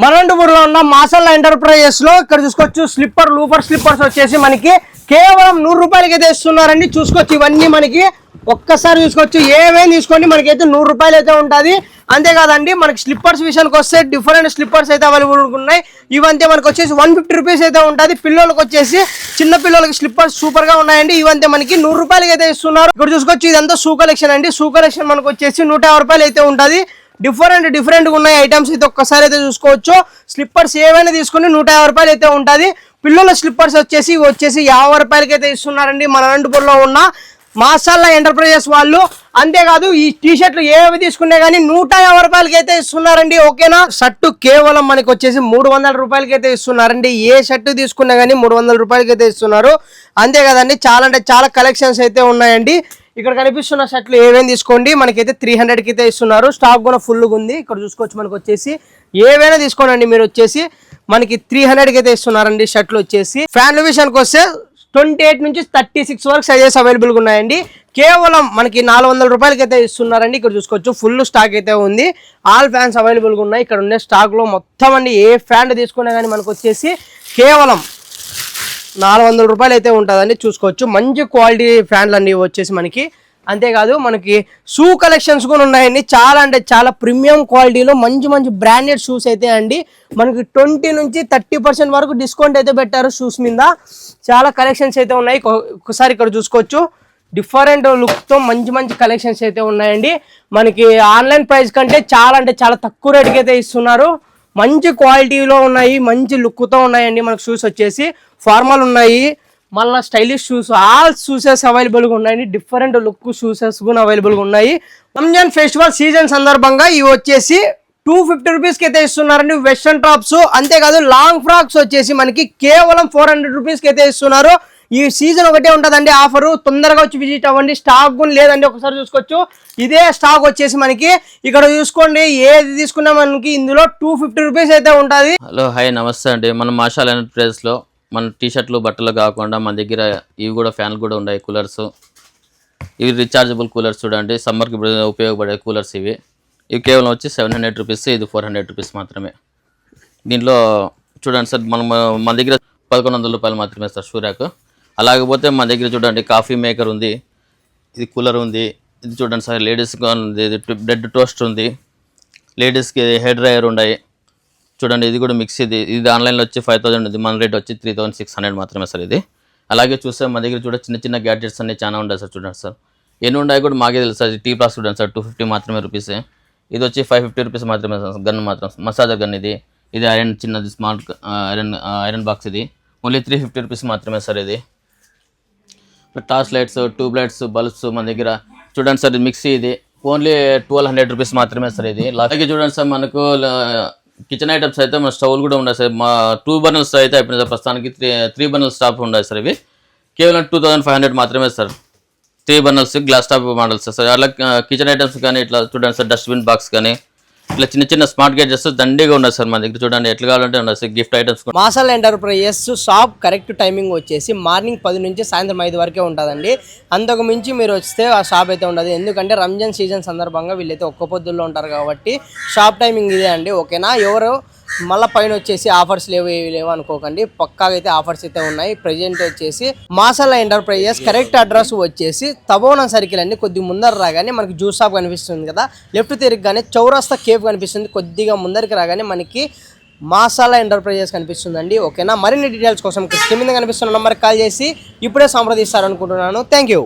మనంతపూర్లో ఉన్న మాసల్లా ఎంటర్ప్రైజెస్ లో ఇక్కడ చూసుకోవచ్చు స్లిప్పర్ లూపర్ స్లిప్పర్స్ వచ్చేసి మనకి కేవలం 100 రూపాయలకి అయితే ఇస్తున్నారండి. చూసుకోవచ్చు ఇవన్నీ మనకి ఒక్కసారి చూసుకోవచ్చు. ఏమేమి తీసుకోండి మనకైతే 100 రూపాయలు అయితే ఉంటుంది. అంతేకాదండి మనకి స్లిప్పర్స్ విషయానికి వస్తే డిఫరెంట్ స్లిప్పర్స్ అయితే అవైలబుల్ ఉన్నాయి. ఇవంతే మనకు వచ్చేసి 150 రూపీస్ అయితే ఉంటుంది. పిల్లలకు వచ్చేసి చిన్న పిల్లలకి స్లిప్పర్స్ సూపర్ గా ఉన్నాయండి. ఇవంతే మనకి 100 రూపాయలకి అయితే ఇస్తున్నారు. ఇక్కడ చూసుకోవచ్చు ఇదంతా షూ కలెక్షన్ అండి. షూ కలెక్షన్ మనకు వచ్చేసి 150 రూపాయలు అయితే ఉంటుంది. డిఫరెంట్ ఉన్నాయి ఐటమ్స్ అయితే ఒక్కసారి అయితే చూసుకోవచ్చు. స్లిప్పర్స్ ఏవైనా తీసుకుని 150 రూపాయలు అయితే ఉంటుంది. పిల్లల స్లిప్పర్స్ వచ్చేసి 50 రూపాయలకి అయితే ఇస్తున్నారండి మన అనంతపూర్లో ఉన్న మాసల్లా ఎంటర్ప్రైజెస్ వాళ్ళు. అంతేకాదు ఈ టీ షర్ట్లు ఏవి తీసుకున్నా కానీ 150 రూపాయలకి అయితే ఇస్తున్నారండి. ఓకేనా, షర్టు కేవలం మనకి వచ్చేసి 300 రూపాయలకి అయితే ఇస్తున్నారండి. ఏ షర్టు తీసుకున్నా కానీ 300 రూపాయలకి అయితే ఇస్తున్నారు. అంతే కదండి, చాలా అంటే చాలా కలెక్షన్స్ అయితే ఉన్నాయండి. ఇక్కడ కనిపిస్తున్న షర్ట్లు ఏమేమి తీసుకోండి మనకైతే 300కి అయితే ఇస్తున్నారు. స్టాక్ కూడా ఫుల్గా ఉంది. ఇక్కడ చూసుకోవచ్చు మనకు వచ్చేసి ఏవైనా తీసుకోండి మీరు వచ్చేసి మనకి 300కి అయితే ఇస్తున్నారండి. షర్ట్లు వచ్చేసి ఫ్యాన్ల విషయానికి వస్తే 28 నుంచి 36 వరకు సైజెస్ అవైలబుల్గా ఉన్నాయండి. కేవలం మనకి 400 రూపాయలకి అయితే ఇస్తున్నారండి. ఇక్కడ చూసుకోవచ్చు ఫుల్ స్టాక్ అయితే ఉంది. ఆల్ ఫ్యాన్స్ అవైలబుల్గా ఉన్నాయి. ఇక్కడ ఉండే స్టాక్లో మొత్తం అండి ఏ ఫ్యాన్ తీసుకున్నా కానీ మనకు వచ్చేసి కేవలం 400 రూపాయలు అయితే ఉంటుందండి. చూసుకోవచ్చు మంచి క్వాలిటీ ఫ్యాన్లు అన్నీ వచ్చేసి మనకి. అంతేకాదు మనకి షూ కలెక్షన్స్ కూడా ఉన్నాయండి. చాలా అంటే చాలా ప్రీమియం క్వాలిటీలో మంచి బ్రాండెడ్ షూస్ అయితే అండి. మనకి 20 నుంచి 30% వరకు డిస్కౌంట్ అయితే పెట్టారు షూస్ మీద. చాలా కలెక్షన్స్ అయితే ఉన్నాయి. ఒకసారి ఇక్కడ చూసుకోవచ్చు డిఫరెంట్ లుక్తో మంచి కలెక్షన్స్ అయితే ఉన్నాయండి. మనకి ఆన్లైన్ ప్రైస్ కంటే చాలా అంటే చాలా తక్కువ రేటుకి అయితే ఇస్తున్నారు. మంచి క్వాలిటీలో ఉన్నాయి, మంచి లుక్తో ఉన్నాయండి. మనకు షూస్ వచ్చేసి ఫార్మల్ ఉన్నాయి, మళ్ళీ స్టైలిష్ షూస్, ఆల్ షూసెస్ అవైలబుల్గా ఉన్నాయండి. డిఫరెంట్ లుక్ షూసెస్ కూడా అవైలబుల్గా ఉన్నాయి. రంజాన్ ఫెస్టివల్ సీజన్ సందర్భంగా ఇవి వచ్చేసి 250 రూపీస్కి అయితే ఇస్తున్నారండి వెస్ట్రన్ టాప్స్. అంతేకాదు లాంగ్ ఫ్రాక్స్ వచ్చేసి మనకి కేవలం 400 రూపీస్కి అయితే ఇస్తున్నారు. ఈ సీజన్ ఒకటే ఉంటుందండి ఆఫర్. తొందరగా వచ్చి విజిట్ అవ్వండి. స్టాక్ కూడా లేదండి, ఒకసారి చూసుకోవచ్చు. ఇదే స్టాక్ వచ్చేసి మనకి ఇక్కడ చూసుకోండి ఏది తీసుకున్నా మనకి ఇందులో 250 రూపీస్ అయితే ఉంటుంది. హలో హాయ్ నమస్తే అండి. మన మాషాల్ ఎంటర్ప్రైజెస్లో మన టీషర్ట్లు బట్టలు కాకుండా మన దగ్గర ఇవి కూడా ఫ్యాన్లు కూడా ఉన్నాయి. కూలర్స్ ఇవి రీఛార్జబుల్ కూలర్స్ చూడండి, సమ్మర్కి ఉపయోగపడే కూలర్స్ ఇవి కేవలం వచ్చి 700 రూపీస్, ఇది 400 రూపీస్ మాత్రమే. దీంట్లో చూడండి సార్ మన దగ్గర 1100 రూపాయలు మాత్రమే సార్ షూ ర్యాక్. అలాగపోతే మన దగ్గర చూడండి కాఫీ మేకర్ ఉంది, ఇది కూలర్ ఉంది, ఇది చూడండి సార్ లేడీస్కి ఉంది, ఇది బ్రెడ్ టోస్ట్ ఉంది, లేడీస్కి హెయిర్ డ్రైయర్ ఉన్నాయి చూడండి. ఇది కూడా మిక్సీ, ఇది ఆన్లైన్లో వచ్చి 5000 ఉంది, మన రేట్ వచ్చి 3600 మాత్రమే సార్ ఇది. అలాగే చూస్తే మన దగ్గర చూడండి చిన్న గ్యాడ్జెట్స్ అన్నీ చాలా ఉన్నాయి సార్. చూడండి సార్ ఎన్ని ఉన్నాయి కూడా మాకే తెలుసు సార్. టీ ప్లాస్ చూడండి సార్ 250 మాత్రమే రూపీస్. ఇది వచ్చి 550 రూపీస్ మాత్రమే సార్. గన్ మాత్రం మసాజర్ గన్ ఇది ఐరన్ చిన్నది స్మార్ట్ ఐరన్ బాక్స్, ఇది ఓన్లీ 350 రూపీస్ మాత్రమే సార్. ఇది torch lights, tube lights, bulbs మన దగ్గర చూడండి సార్. ఇది మిక్సీ, ఇది ఓన్లీ 1200 రూపీస్ మాత్రమే సార్. ఇది అలాగే చూడండి సార్ మనకు కిచెన్ ఐటమ్స్ అయితే మన స్టవ్లు కూడా ఉన్నాయి సార్. మా 2 బర్నర్స్ అయితే అయిపోయింది సార్. ప్రస్తుతానికి 3 బర్నర్స్ స్టాప్ ఉన్నాయి సార్. ఇవి కేవలం 2500 మాత్రమే sir. 3 burners glass top models sir. అలా కిచెన్ ఐటమ్స్ కానీ ఇట్లా చూడండి సార్, డస్ట్బిన్ బాక్స్ కానీ ఇట్లా చిన్న స్మార్ట్ గ్యాడ్జెట్స్ దండిగా ఉన్నాయి సార్ మన దగ్గర. చూడండి ఎట్లా కావాలంటే ఉన్నాయి సార్. Gift items. మాసల్లా ఎంటర్ప్రైజెస్ షాప్ కరెక్ట్ టైమింగ్ వచ్చేసి మార్నింగ్ 10 నుంచి సాయంత్రం 5 వరకే ఉంటుందండి. అంతకు మించి మీరు వస్తే ఆ షాప్ అయితే ఉండదు. ఎందుకంటే రంజాన్ సీజన్ సందర్భంగా వీళ్ళైతే ఒక్క పొద్దుల్లో ఉంటారు కాబట్టి షాప్ టైమింగ్ ఇదే అండి. ఓకేనా, ఎవరు మళ్ళీ పైన వచ్చేసి ఆఫర్స్ లేవు అనుకోకండి. పక్కాగా అయితే ఆఫర్స్ అయితే ఉన్నాయి. ప్రజెంట్ వచ్చేసి మాసల్లా ఎంటర్ప్రైజెస్ కరెక్ట్ అడ్రస్ వచ్చేసి తబోనా సర్కిల్ అండి. కొద్దిగా ముందర రాగానే మనకి జ్యూస్ షాప్ కనిపిస్తుంది కదా, లెఫ్ట్ తిరగగానే చౌరస్తా కేఫ్ కనిపిస్తుంది. కొద్దిగా ముందరికి రాగానే మనకి మాసల్లా ఎంటర్ప్రైజెస్ కనిపిస్తుందండి. ఓకేనా, మరిన్ని డీటెయిల్స్ కోసం స్క్రీన్ మీద కనిపిస్తున్న నెంబర్కి కాల్ చేసి ఇప్పుడే సంప్రదిస్తారనుకుంటున్నాను. Thank you.